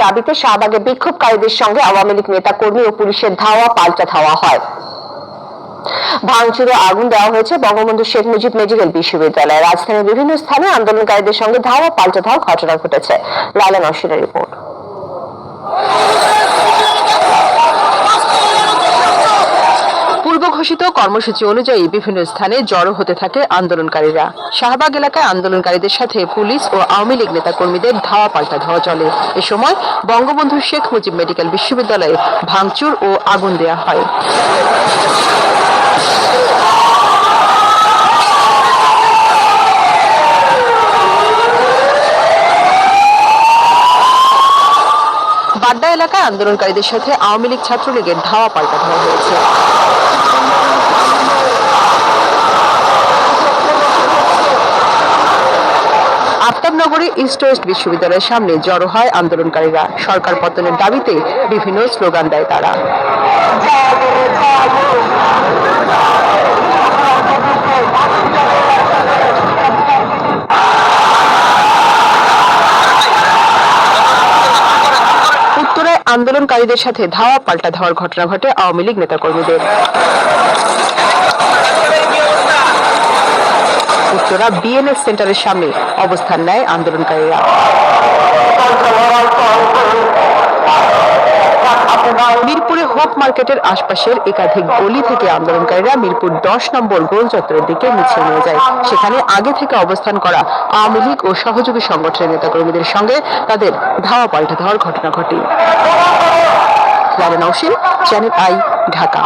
দাবিতে শাহবাগে বিক্ষোভকারীদের সঙ্গে আওয়ামী লীগ নেতা কর্মী ও পুলিশের ধাওয়া পাল্টা ধাওয়া হয়। ভাঙচুর ও আগুন দেওয়া হয়েছে বঙ্গবন্ধু শেখ মুজিব মেডিকেল বিশ্ববিদ্যালয়ে। রাজধানীর বিভিন্ন স্থানে আন্দোলনকারীদের সঙ্গে ধাওয়া পাল্টা ধাওয়া ঘটনা ঘটেছে। লায়লা নওশীনের রিপোর্ট। পূর্ব ঘোষিত কর্মসূচি অনুযায়ী বিভিন্ন স্থানে জড়ো হতে থাকে আন্দোলনকারীরা। শাহবাগ এলাকায় আন্দোলনকারীদের সাথে পুলিশ ও আওয়ামী লীগ নেতা কর্মীদের ধাওয়া পাল্টা ধাওয়া চলে। এ সময় বঙ্গবন্ধু শেখ মুজিব মেডিকেল বিশ্ববিদ্যালয়ে ভাঙচুর ও আগুন দেওয়া হয়। বাড্ডা এলাকায় আন্দোলনকারীদের সাথে আওয়ামী লীগ ছাত্রলীগের ধাওয়া পাল্টা ধাওয়া হয়েছে। আফতাবনগরে ইস্ট ওয়েস্ট বিশ্ববিদ্যালয়ের সামনে জড়ো হয় আন্দোলনকারীরা। সরকার পতনের দাবিতে বিভিন্ন স্লোগান দেয় তারা। উত্তরায় আন্দোলনকারীদের সাথে ধাওয়া পাল্টা ধাওয়ার ঘটনা ঘটে আওয়ামী লীগ নেতাকর্মীদের। উত্তরা বিএনএস সেন্টারের সামনে অবস্থান নেয় আন্দোলনকারীরা। মিরপুরে হোপ মার্কেটের আশপাশের একাধিক গলি থেকে আন্দোলনকারীরা মিরপুর 10 নম্বর গোল চত্বরের দিকে মিছিল নিয়ে যায়। সেখানে আগে থেকে অবস্থান করা আওয়ামী লীগ ও সহযোগী সংগঠনের নেতাকর্মীদের সঙ্গে তাদের ধাওয়া পাল্টা ধাওয়ার ঘটনা ঘটে। Laila Nowshin, channel I, Dhaka.